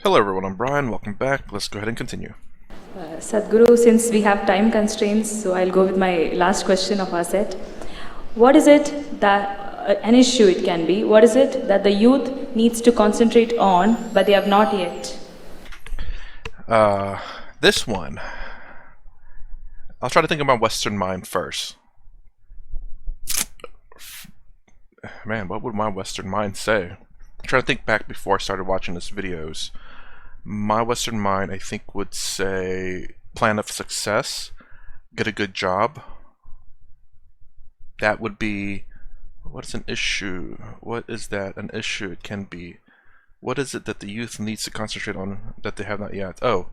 Hello everyone, I'm Brian, welcome back. Let's go ahead and continue. Sadhguru, since we have time constraints, so I'll go with my last question of our set. What is it that, an issue it can be, what is it that the youth needs to concentrate on, but they have not yet? This one, I'll try to think of my Western mind first. Man, what would my Western mind say? I'm trying to think back before I started watching these videos. My Western mind, I think, would say plan of success, get a good job. That would be, what's an issue? What is that an issue it can be? What is it that the youth needs to concentrate on that they have not yet? Oh,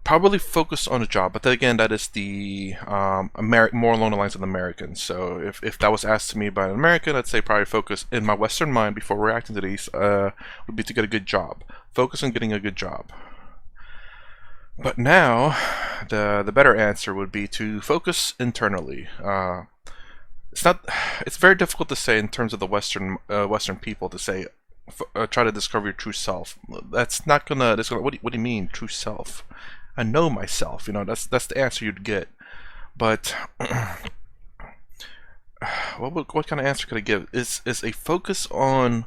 probably focus on a job, but then again, that is the more along the lines of the Americans. So if that was asked to me by an American, I'd say probably focus in my Western mind before reacting to these would be to get a good job. Focus on getting a good job. But now, the better answer would be to focus internally. It's very difficult to say in terms of the Western people to say try to discover your true self. That's not gonna. What do you mean true self? I know myself. You know, that's the answer you'd get. But what kind of answer could I give? Is a focus on.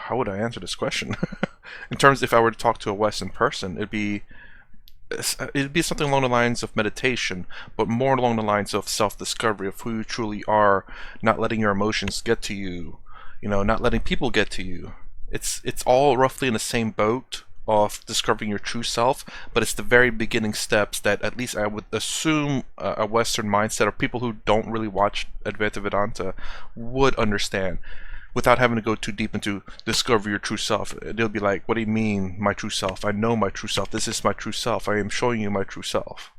How would I answer this question? In terms, if I were to talk to a Western person, it'd be something along the lines of meditation, but more along the lines of self-discovery of who you truly are, not letting your emotions get to you, you know, not letting people get to you. It's all roughly in the same boat of discovering your true self, but it's the very beginning steps that at least I would assume a Western mindset or people who don't really watch Advaita Vedanta would understand, without having to go too deep into discover your true self. They'll be like, what do you mean my true self? I know my true self. This is my true self. I am showing you my true self.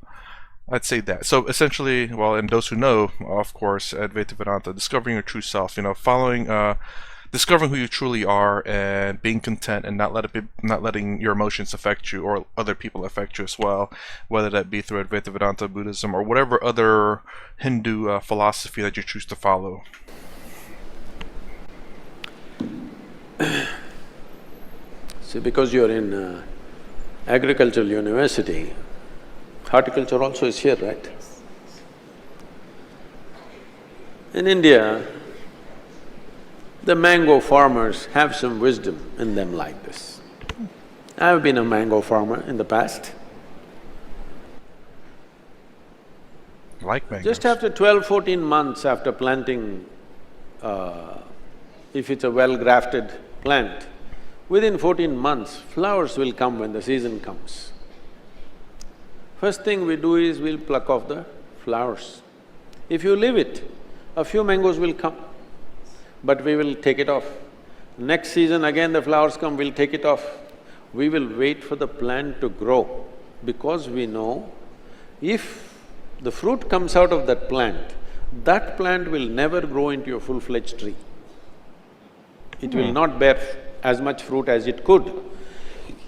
I'd say that. So essentially, well, and those who know, of course, Advaita Vedanta, discovering your true self, you know, following, discovering who you truly are and being content and not letting your emotions affect you or other people affect you as well, whether that be through Advaita Vedanta, Buddhism, or whatever other Hindu philosophy that you choose to follow. See, because you're in agricultural university, horticulture also is here, right? In India, the mango farmers have some wisdom in them like this. I've been a mango farmer in the past. Like mangoes. Just after 12-14 months after planting, if it's a well-grafted plant, within 14 months, flowers will come when the season comes. First thing we do is we'll pluck off the flowers. If you leave it, a few mangoes will come, but we will take it off. Next season again the flowers come, we'll take it off. We will wait for the plant to grow, because we know if the fruit comes out of that plant will never grow into a full-fledged tree. It will not bear as much fruit as it could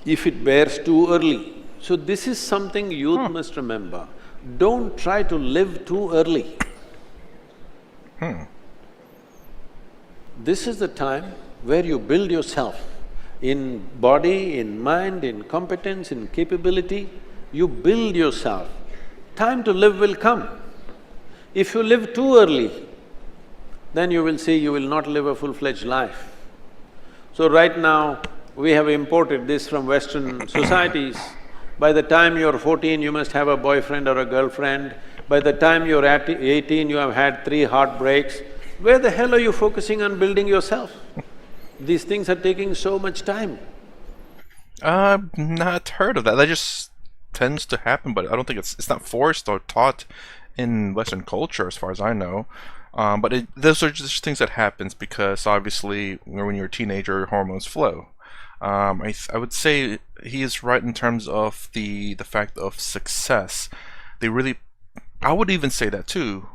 if it bears too early. So this is something youth must remember. Don't try to live too early. This is the time where you build yourself in body, in mind, in competence, in capability. You build yourself. Time to live will come. If you live too early, then you will see you will not live a full-fledged life. So right now, we have imported this from Western societies. By the time you're 14, you must have a boyfriend or a girlfriend. By the time you're 18, you have had 3 heartbreaks. Where the hell are you focusing on building yourself? These things are taking so much time. I've not heard of that. That just tends to happen, but I don't think it's not forced or taught in Western culture, as far as I know. But those are just things that happens because obviously when you're a teenager, your hormones flow. I would say he is right in terms of the fact of success. They really, I would even say that too.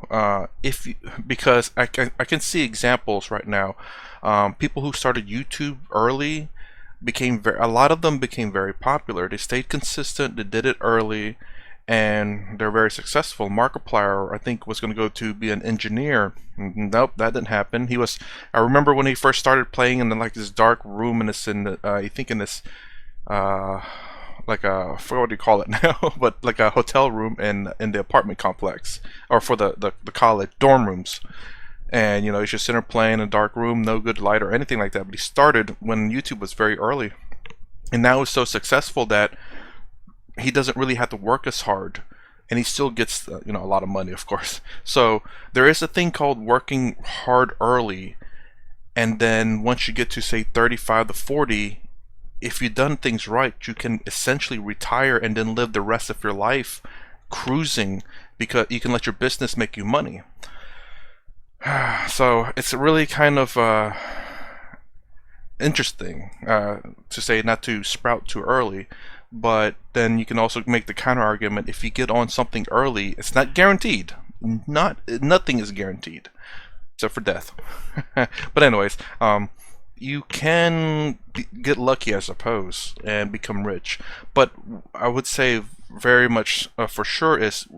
Because I can see examples right now. People who started YouTube early a lot of them became very popular. They stayed consistent. They did it early. and they're very successful. Markiplier, I think, was going to go to be an engineer. Nope, that didn't happen. I remember when he first started playing in like this dark room, and it's I think in this like I forgot what you call it now, but like a hotel room in the apartment complex, or for the college dorm rooms. And he's just sitting there playing in a dark room, no good light or anything like that. But he started when YouTube was very early, and now he's so successful that he doesn't really have to work as hard, and he still gets a lot of money, of course. So there is a thing called working hard early, and then once you get to say 35 to 40, if you've done things right, you can essentially retire and then live the rest of your life cruising, because you can let your business make you money. So it's really kind of interesting to say not to sprout too early, but then you can also make the counter argument: if you get on something early, it's not guaranteed. Nothing is guaranteed except for death. But anyways, you can get lucky, I suppose, and become rich. But I would say very much for sure is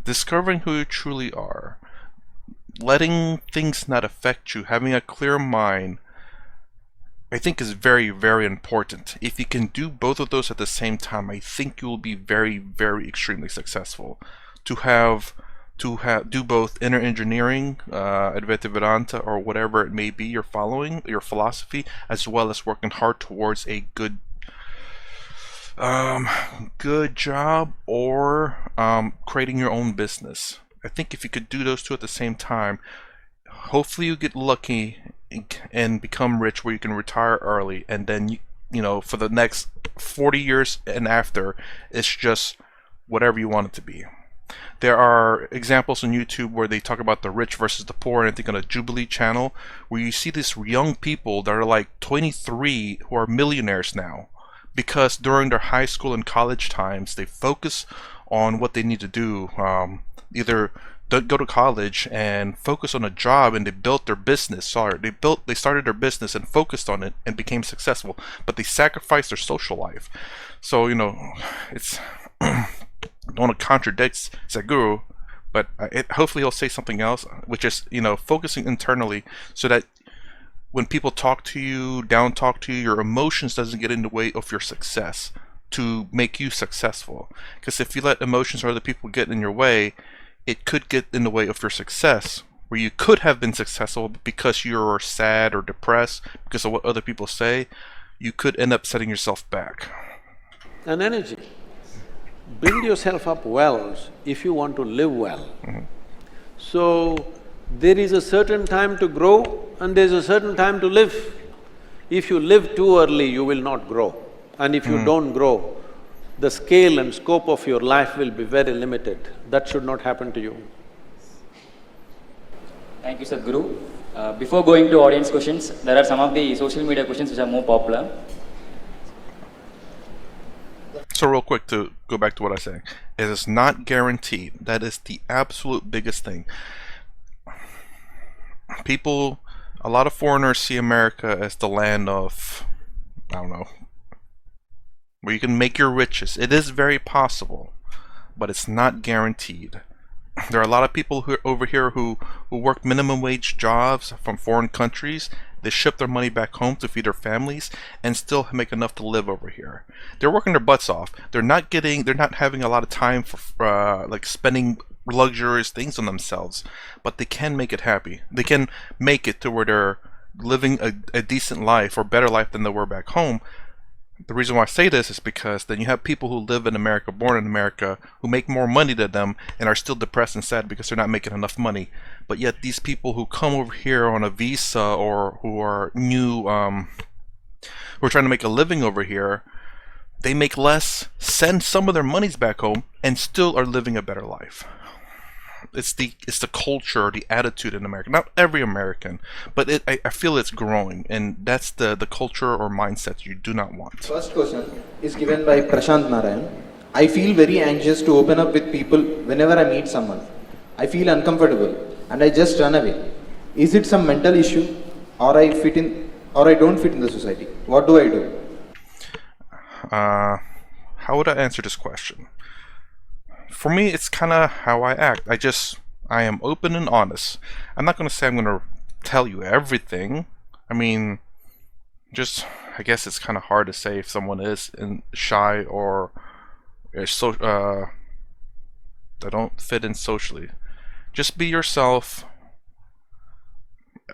discovering who you truly are, letting things not affect you, having a clear mind, I think is very, very important. If you can do both of those at the same time, I think you will be very, very extremely successful. Do both inner engineering, Advaita Vedanta, or whatever it may be you're following, your philosophy, as well as working hard towards a good job, or creating your own business. I think if you could do those two at the same time, hopefully you get lucky and become rich where you can retire early, and then for the next 40 years and after, it's just whatever you want it to be. There are examples on YouTube where they talk about the rich versus the poor, and I think on a Jubilee channel, where you see these young people that are like 23 who are millionaires now, because during their high school and college times they focus on what they need to do. Either go to college and focus on a job, and they built their business. They started their business and focused on it and became successful, but they sacrificed their social life. So it's I don't want to contradict Sadhguru, but hopefully he'll say something else, which is focusing internally, so that when people talk to you, down talk to you, your emotions doesn't get in the way of your success to make you successful. Because if you let emotions or other people get in your way, it could get in the way of your success, where you could have been successful, but because you're sad or depressed because of what other people say, you could end up setting yourself back. An energy. Build yourself up well if you want to live well. So, there is a certain time to grow and there's a certain time to live. If you live too early, you will not grow. And if you don't grow, the scale and scope of your life will be very limited. That should not happen to you. Thank you, Sadhguru. Before going to audience questions, there are some of the social media questions which are more popular. So real quick, to go back to what I was saying, it is not guaranteed. That is the absolute biggest thing. A lot of foreigners see America as the land of, I don't know, where you can make your riches. It is very possible, but it's not guaranteed. There are a lot of people over here who work minimum wage jobs from foreign countries. They ship their money back home to feed their families and still make enough to live over here. They're working their butts off. They're not having a lot of time for like spending luxurious things on themselves, but they can make it happy. They can make it to where they're living a decent life or better life than they were back home. The reason why I say this is because then you have people who live in America, born in America, who make more money than them and are still depressed and sad because they're not making enough money. But yet these people who come over here on a visa, or who are new, who are trying to make a living over here, they make less, send some of their monies back home, and still are living a better life. It's the culture, the attitude in America. Not every American, but I feel it's growing, and that's the culture or mindset you do not want. First question is given by Prashant Narayan. I feel very anxious to open up with people whenever I meet someone. I feel uncomfortable and I just run away. Is it some mental issue, or or I don't fit in the society. What do I do? How would I answer this question? For me, it's kind of how I act. I am open and honest. I'm not going to say I'm going to tell you everything. I mean, I guess it's kind of hard to say if someone is shy or they don't fit in socially. Just be yourself.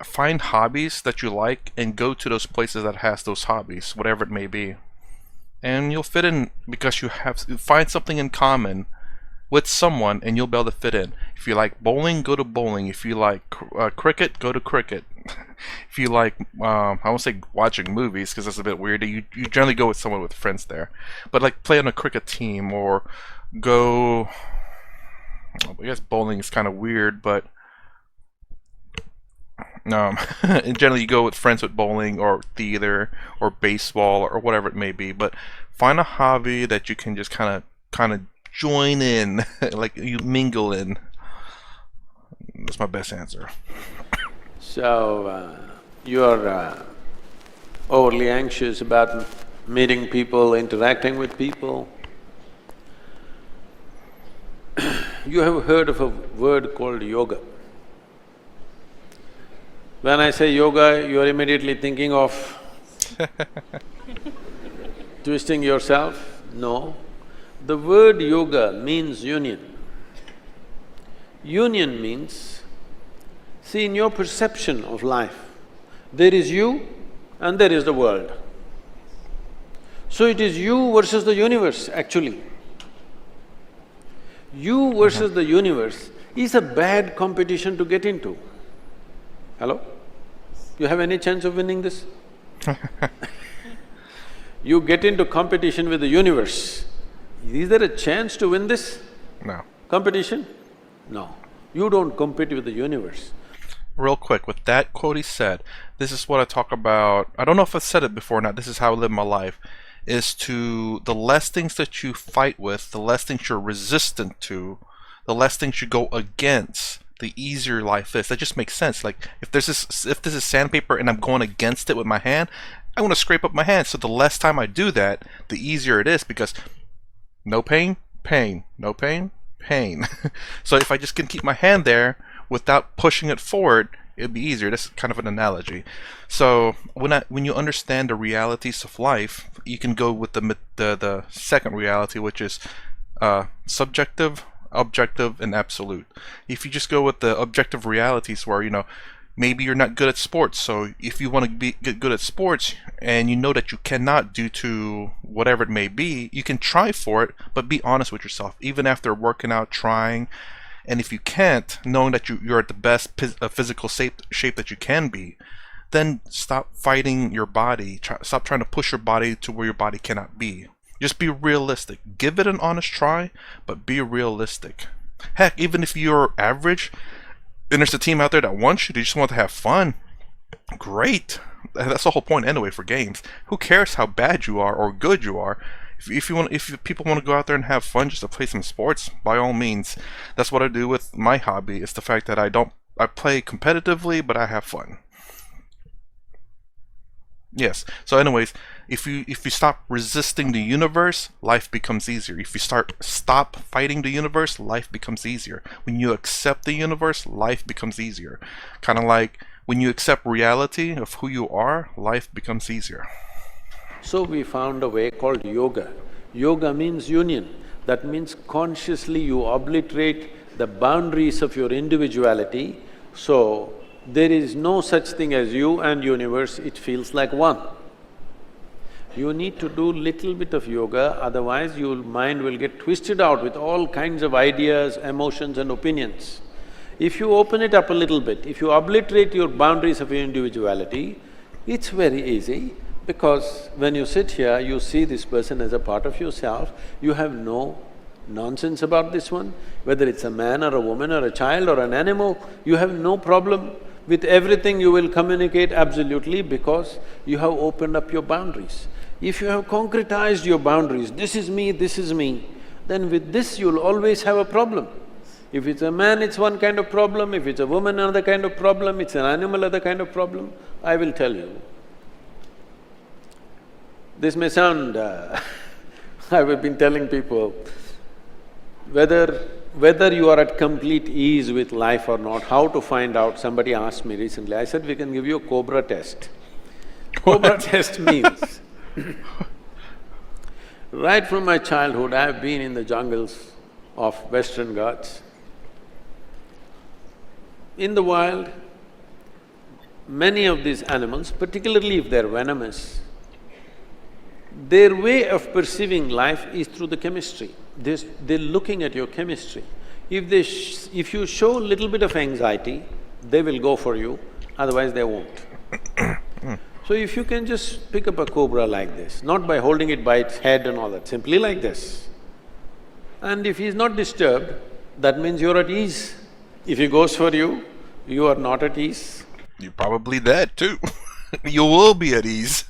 Find hobbies that you like and go to those places that has those hobbies, whatever it may be. And you'll fit in because you find something in common with someone and you'll be able to fit in. If you like bowling, go to bowling. If you like cricket, go to cricket. If you like, I won't say watching movies because that's a bit weird. You generally go with someone with friends there. But like play on a cricket team or go, I guess bowling is kind of weird, but and generally you go with friends with bowling or theater or baseball or whatever it may be. But find a hobby that you can just kind of join in, like you mingle in. That's my best answer. So, you're overly anxious about meeting people, interacting with people. You have heard of a word called yoga. When I say yoga, you are immediately thinking of twisting yourself? No. The word yoga means union. Union means, see, in your perception of life, there is you and there is the world. So it is you versus the universe, actually. You versus the universe is a bad competition to get into. Hello? You have any chance of winning this? You get into competition with the universe. Is there a chance to win this? No. Competition? No. You don't compete with the universe. Real quick, with that quote he said, this is what I talk about. I don't know if I've said it before or not. This is how I live my life. Is to the less things that you fight with, the less things you're resistant to, the less things you go against, the easier life is. That just makes sense. Like if this is sandpaper and I'm going against it with my hand, I want to scrape up my hand. So the less time I do that, the easier it is because no pain, pain, no pain, pain. So if I just can keep my hand there without pushing it forward, it'd be easier. That's kind of an analogy. So when you understand the realities of life, you can go with the second reality, which is subjective, objective, and absolute. If you just go with the objective realities, where maybe you're not good at sports, so if you want to get good at sports and you know that you cannot due to whatever it may be, you can try for it, but be honest with yourself, even after working out, trying. And if you can't, knowing that you're at the best physical shape that you can be, then stop fighting your body. Stop trying to push your body to where your body cannot be. Just be realistic. Give it an honest try, but be realistic. Heck, even if you're average, and there's a team out there that wants you, they just want to have fun, great. That's the whole point anyway for games. Who cares how bad you are or good you are? If people want to go out there and have fun just to play some sports, by all means. That's what I do with my hobby. It's the fact that I play competitively, but I have fun. Yes. So anyways, if you stop resisting the universe, life becomes easier. If you stop fighting the universe, life becomes easier. When you accept the universe, life becomes easier. Kind of like when you accept reality of who you are, life becomes easier. So we found a way called yoga. Yoga means union. That means consciously you obliterate the boundaries of your individuality, so there is no such thing as you and universe, it feels like one. You need to do little bit of yoga, otherwise your mind will get twisted out with all kinds of ideas, emotions and opinions. If you open it up a little bit, if you obliterate your boundaries of your individuality, it's very easy. Because when you sit here, you see this person as a part of yourself, you have no nonsense about this one. Whether it's a man or a woman or a child or an animal, you have no problem. With everything you will communicate absolutely because you have opened up your boundaries. If you have concretized your boundaries, this is me, then with this you'll always have a problem. If it's a man, it's one kind of problem, if it's a woman, another kind of problem, it's an animal, other kind of problem. I will tell you, This may sound… I've been telling people, whether you are at complete ease with life or not, how to find out. Somebody asked me recently, I said, we can give you a Cobra test. Cobra test means, right from my childhood, I have been in the jungles of Western Ghats. In the wild, many of these animals, particularly if they're venomous, their way of perceiving life is through the chemistry. They're looking at your chemistry. If you show a little bit of anxiety, they will go for you, otherwise they won't. So if you can just pick up a cobra like this, not by holding it by its head and all that, simply like this, and if he's not disturbed, that means you're at ease. If he goes for you, you are not at ease. You're probably that too. You will be at ease.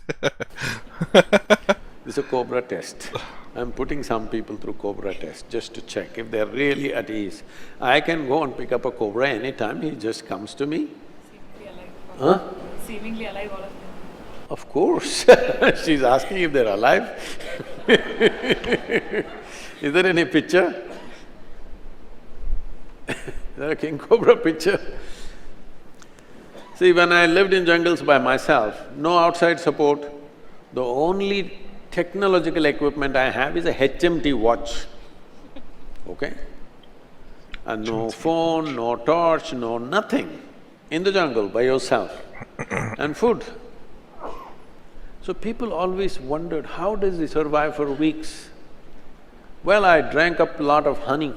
This is a Cobra test. I'm putting some people through Cobra test just to check if they're really at ease. I can go and pick up a cobra anytime, he just comes to me. Seemingly alive. Huh? Seemingly alive, all of them. Of course. She's asking if they're alive. Is there any picture? Is there a king cobra picture? See, when I lived in jungles by myself, no outside support, the only technological equipment I have is a HMT watch, okay? And no phone, no torch, no nothing. In the jungle, by yourself. And food. So people always wondered, how does he survive for weeks? Well, I drank up a lot of honey.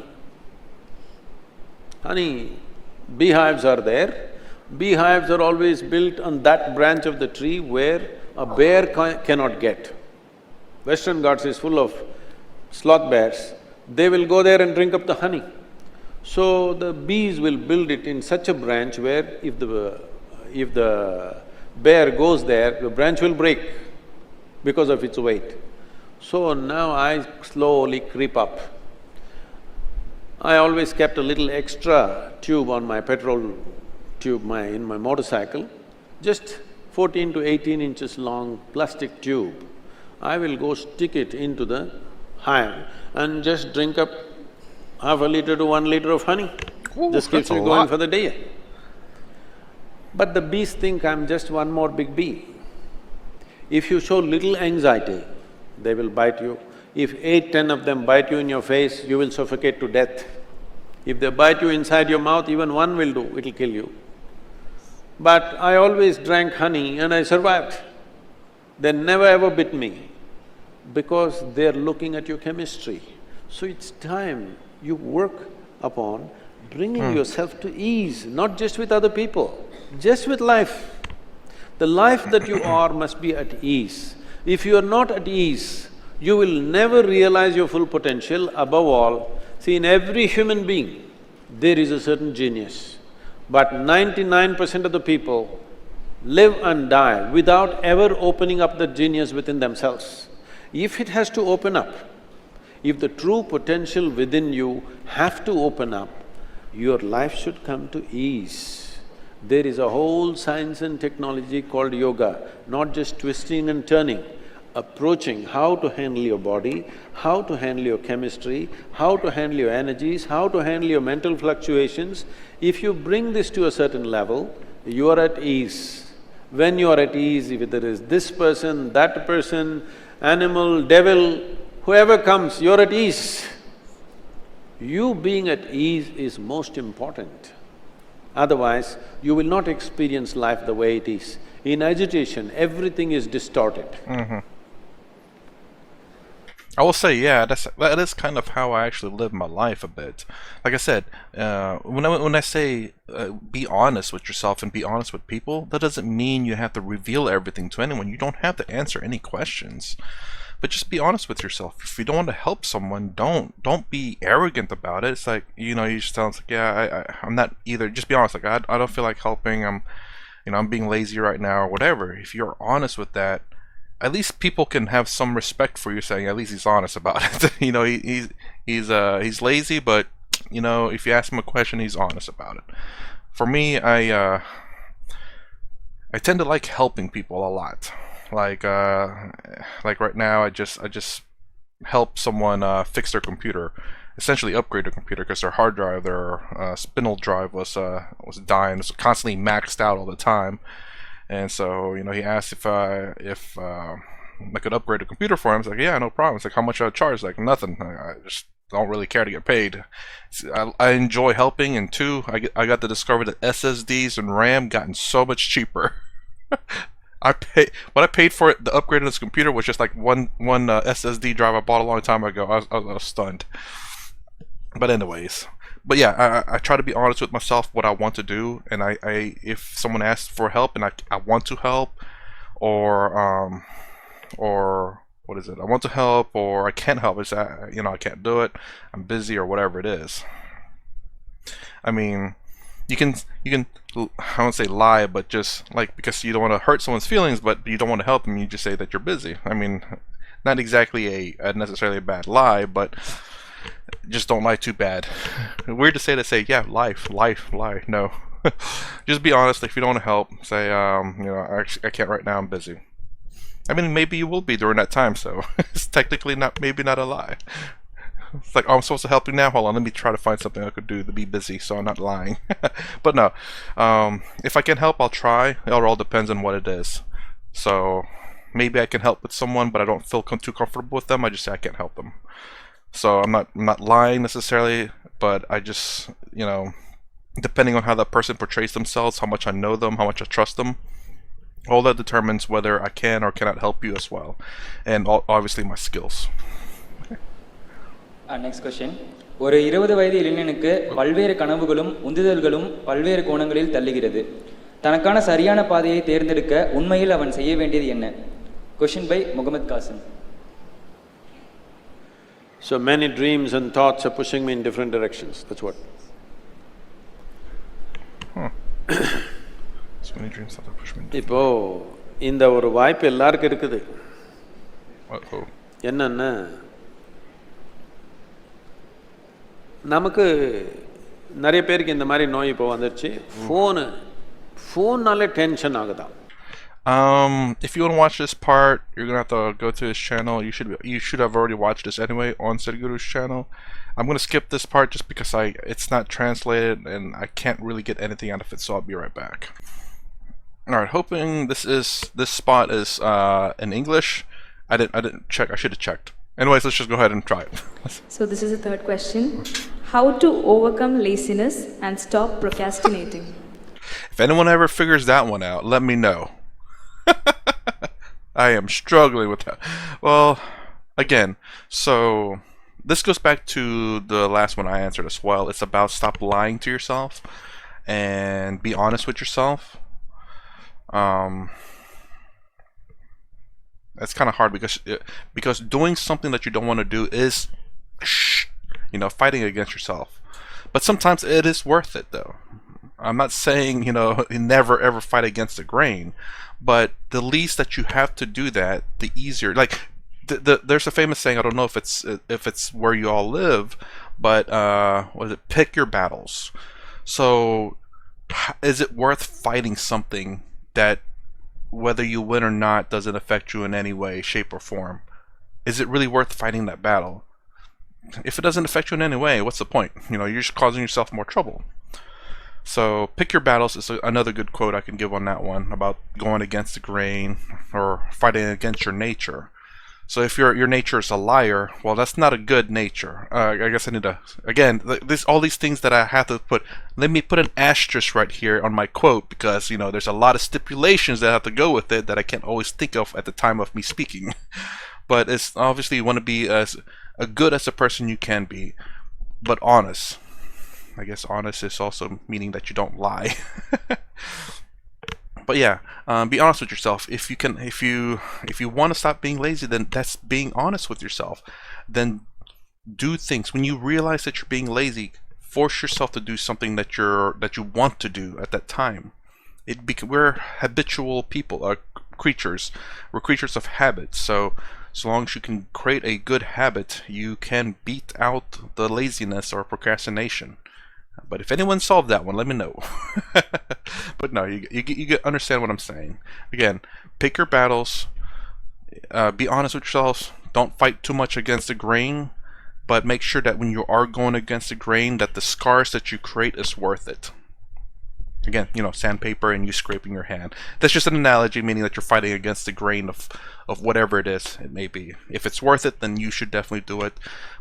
Honey, beehives are there. Beehives are always built on that branch of the tree where a bear cannot get. Western Ghats is full of sloth bears. They will go there and drink up the honey. So the bees will build it in such a branch where if the bear goes there, the branch will break because of its weight. So now I slowly creep up. I always kept a little extra tube on my petrol tube in my motorcycle, just 14 to 18 inches long plastic tube. I will go stick it into the hive and just drink up half a liter to 1 liter of honey. Ooh, Just keeps that's a me going lot. for the day. But the bees think I'm just one more big bee. If you show little anxiety, they will bite you. If 8, 10 of them bite you in your face, you will suffocate to death. If they bite you inside your mouth, even one will do, it'll kill you. But I always drank honey and I survived. They never ever bit me because they're looking at your chemistry. So it's time you work upon bringing yourself to ease, not just with other people, just with life. The life that you are must be at ease. If you are not at ease, you will never realize your full potential. Above all, see, in every human being, there is a certain genius. But 99% of the people live and die without ever opening up the genius within themselves. If it has to open up, if the true potential within you have to open up, your life should come to ease. There is a whole science and technology called yoga, not just twisting and turning, approaching how to handle your body, how to handle your chemistry, how to handle your energies, how to handle your mental fluctuations. If you bring this to a certain level, you are at ease. When you are at ease, if there is this person, that person, animal, devil, whoever comes, you're at ease. You being at ease is most important. Otherwise, you will not experience life the way it is. In agitation, everything is distorted. I will say, yeah, that is kind of how I actually live my life a bit. Like I said, when I say be honest with yourself and be honest with people, that doesn't mean you have to reveal everything to anyone. You don't have to answer any questions. But just be honest with yourself. If you don't want to help someone, don't be arrogant about it. It's like, you just tell them, like, yeah, I'm not either. Just be honest. Like, I don't feel like helping. I'm being lazy right now or whatever. If you're honest with that, at least people can have some respect for you saying at least he's honest about it. He's lazy, but if you ask him a question, he's honest about it. For me, I tend to like helping people a lot. Like right now, I just help someone fix their computer, essentially upgrade their computer because their hard drive, their spindle drive was dying, it was constantly maxed out all the time, and so he asked if I could upgrade the computer for him. It's like, yeah, no problem. It's like, how much I charge? Like, nothing. I just don't really care to get paid. I enjoy helping, and two, I got to discover that SSDs and RAM gotten so much cheaper. What I paid for it, the upgrade of this computer was just like one SSD drive I bought a long time ago. I was stunned. But anyways, but yeah, I try to be honest with myself what I want to do, and I if someone asks for help and I want to help, or what is it? I want to help or I can't help. It's I can't do it. I'm busy or whatever it is. I mean, you can I won't say lie, but just like, because you don't want to hurt someone's feelings, but you don't want to help them, you just say that you're busy. I mean, not exactly a necessarily a bad lie, but just don't lie too bad. Weird to say yeah, lie. No, just be honest. If you don't want to help, say I can't right now. I'm busy. I mean, maybe you will be during that time, so it's technically maybe not a lie. It's like, oh, I'm supposed to help you now. Hold on, let me try to find something I could do to be busy, so I'm not lying. But no, if I can help, I'll try. It all depends on what it is. So maybe I can help with someone, but I don't feel too comfortable with them. I just say I can't help them. So I'm not lying necessarily, but I just depending on how that person portrays themselves, how much I know them, how much I trust them, all that determines whether I can or cannot help you as well, and obviously my skills. Next question. ஒரு 20 வயது இளைஞனுக்கு பல்வேறு கனவுகளும் உந்துதல்களும் பல்வேறு கோணங்களில் தள்ளுகிறது. தனக்கான சரியான பாதையை தேர்ந்தெடுக்க உண்மையில் அவன் செய்ய வேண்டியது என்ன? Question by Muhammad Qasim. So many dreams and thoughts are pushing me in different directions, that's what. So many dreams that push me. இப்போ இந்த ஒரு வாய்ப்பு எல்லாருக்கும் இருக்குது. என்னன்னா, நமக்கு நிறைய பேருக்கு இந்த மாதிரி நோய் இப்போ வந்துருச்சு. ஃபோன்னாலே டென்ஷன் ஆகுதா? If you want to watch this part, you're gonna have to go to his channel. You should have already watched this anyway on Sadhguru's channel. I'm gonna skip this part just because it's not translated and I can't really get anything out of it, so I'll be right back. Alright, hoping this spot is in English. I didn't check. I should have checked. Anyways, let's just go ahead and try it. So this is the third question. How to overcome laziness and stop procrastinating? If anyone ever figures that one out, let me know. I am struggling with that. Well, again, so this goes back to the last one I answered as well. It's about stop lying to yourself and be honest with yourself. That's kind of hard because doing something that you don't want to do is fighting against yourself. But sometimes it is worth it, though. I'm not saying never ever fight against the grain, but the least that you have to do that, the easier. Like there's a famous saying, I don't know if it's where you all live, but what is it? Pick your battles. So is it worth fighting something that, whether you win or not, doesn't affect you in any way, shape, or form? Is it really worth fighting that battle? If it doesn't affect you in any way, what's the point? You're just causing yourself more trouble. So pick your battles is another good quote I can give on that one, about going against the grain or fighting against your nature. So if your nature is a liar, well, that's not a good nature. I guess I need to, again, all these things that I have to put, let me put an asterisk right here on my quote, because there's a lot of stipulations that have to go with it that I can't always think of at the time of me speaking. But it's obviously you want to be as good as a person you can be, but honest. I guess honest is also meaning that you don't lie. But yeah, be honest with yourself. If you want to stop being lazy, then that's being honest with yourself. Then do things. When you realize that you're being lazy, force yourself to do something that you want to do at that time. We're habitual people, creatures. We're creatures of habit. So long as you can create a good habit, you can beat out the laziness or procrastination. But if anyone solved that one, let me know. But no, you understand what I'm saying. Again, pick your battles, Be honest with yourselves. Don't fight too much against the grain, but make sure that when you are going against the grain, that the scars that you create is worth it. Again, sandpaper and you scraping your hand. That's just an analogy, meaning that you're fighting against the grain of whatever it is it may be. If it's worth it, then you should definitely do it.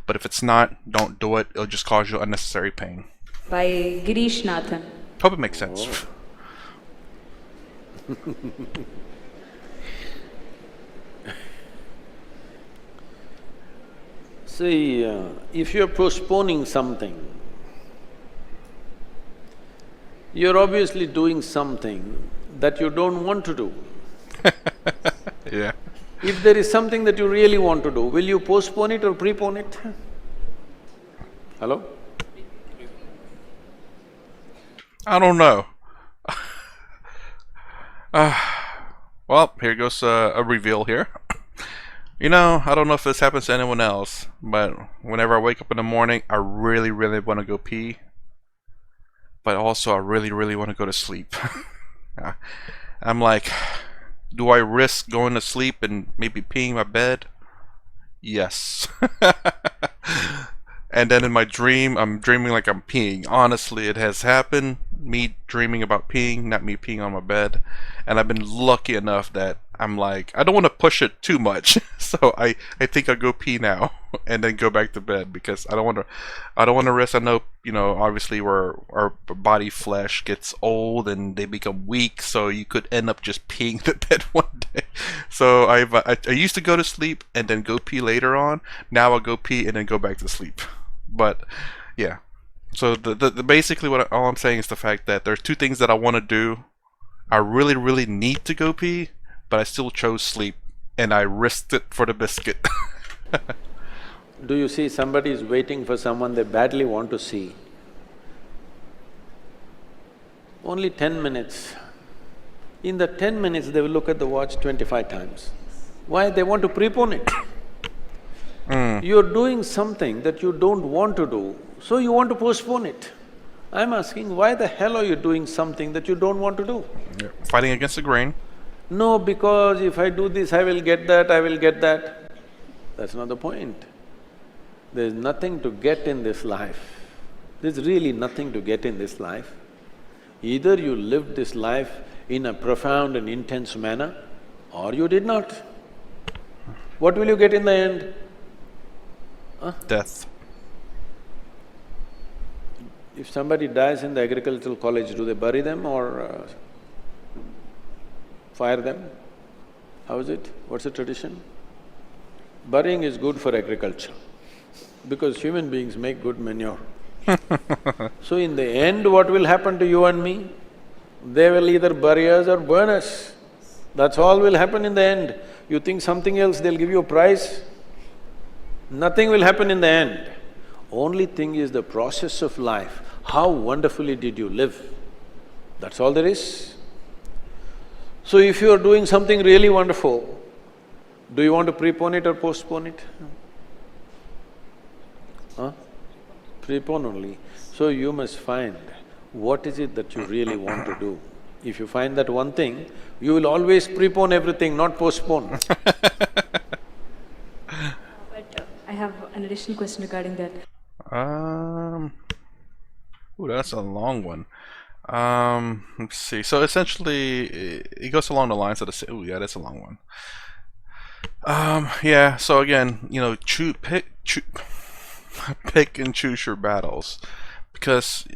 But if it's not, don't do it. It'll just cause you unnecessary pain. By Girish Nathan. Hope it makes sense. See, if you're postponing something, you're obviously doing something that you don't want to do. Yeah. If there is something that you really want to do, will you postpone it or prepone it? Hello? I don't know. Well, here goes a reveal here. I don't know if this happens to anyone else, but whenever I wake up in the morning, I really, really want to go pee. But also, I really, really want to go to sleep. I'm like, do I risk going to sleep and maybe peeing my bed? Yes. And then in my dream, I'm dreaming like I'm peeing. Honestly, it has happened. Me dreaming about peeing, not me peeing on my bed. And I've been lucky enough that I'm like, I don't want to push it too much. So I think I'll go pee now and then go back to bed, because I don't want to risk. I know, obviously our body flesh gets old and they become weak, so you could end up just peeing the bed one day. So I used to go to sleep and then go pee later on. Now I'll go pee and then go back to sleep. But yeah. So the basically all I'm saying is the fact that there's two things that I want to do. I really, really need to go pee, but I still chose sleep, and I risked it for the biscuit. Do you see somebody is waiting for someone they badly want to see? Only 10 minutes. In the 10 minutes, they will look at the watch 25 times. Why? They want to prepone it. You're doing something that you don't want to do, so you want to postpone it. I'm asking, why the hell are you doing something that you don't want to do? Yeah. Fighting against the grain. No, because if I do this, I will get that, I will get that. That's not the point. There's nothing to get in this life. There's really nothing to get in this life. Either you lived this life in a profound and intense manner, or you did not. What will you get in the end? Death. If somebody dies in the agricultural college, do they bury them or fire them? How is it? What's the tradition? Burying is good for agriculture, because human beings make good manure. So in the end, what will happen to you and me? They will either bury us or burn us. That's all will happen in the end. You think something else, they'll give you a prize? Nothing will happen in the end. Only thing is the process of life. How wonderfully did you live? That's all there is. So if you are doing something really wonderful, do you want to prepone it or postpone it? Prepone only. So you must find what is it that you really want to do. If you find that one thing, you will always prepone everything, not postpone. But I have an additional question regarding that. Ooh, that's a long one. Let's see. So essentially, it goes along the lines of the. Ooh, yeah, that's a long one. Yeah. So again, pick and choose your battles, because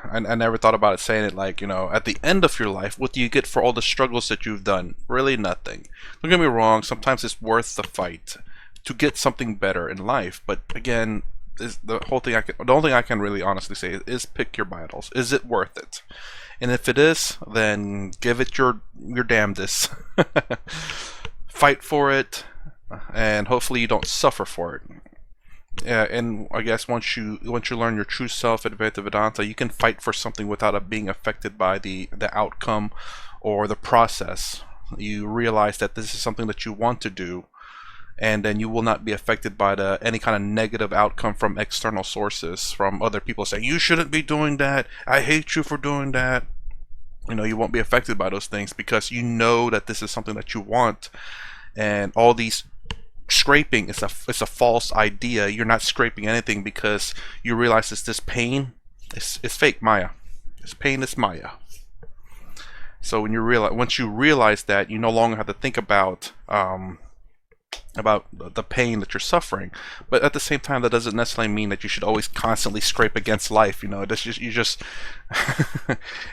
I never thought about it saying it like, at the end of your life, what do you get for all the struggles that you've done? Really nothing. Don't get me wrong. Sometimes it's worth the fight to get something better in life, but again, the only thing I can really honestly say is pick your battles. Is it worth it? And if it is, then give it your damnedest. Fight for it, and hopefully you don't suffer for it. Yeah, and I guess once you learn your true self, Advaita Vedanta, you can fight for something without it being affected by the outcome or the process. You realize that this is something that you want to do, and then you will not be affected by any kind of negative outcome from external sources, from other people saying, you shouldn't be doing that, I hate you for doing that. You won't be affected by those things, because you know that this is something that you want, And all these scraping is a false idea. You're not scraping anything because you realize this pain is fake Maya. This pain is Maya. So when once you realize that, you no longer have to think about the pain that you're suffering. But at the same time, that doesn't necessarily mean that you should always constantly scrape against life. You know, it's just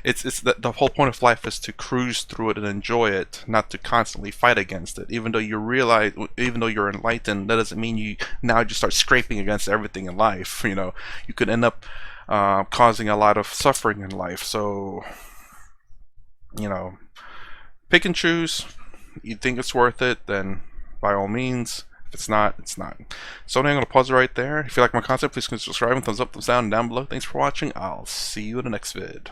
it's the whole point of life is to cruise through it and enjoy it, not to constantly fight against it. Even though you're enlightened, that doesn't mean you now just start scraping against everything in life. You know, you could end up causing a lot of suffering in life. So, you know, pick and choose. You think it's worth it, then by all means. If it's not, it's not. So anyway, I'm going to pause it right there. If you like my content, please consider subscribing, thumbs up, thumbs down, and down below. Thanks for watching. I'll see you in the next vid.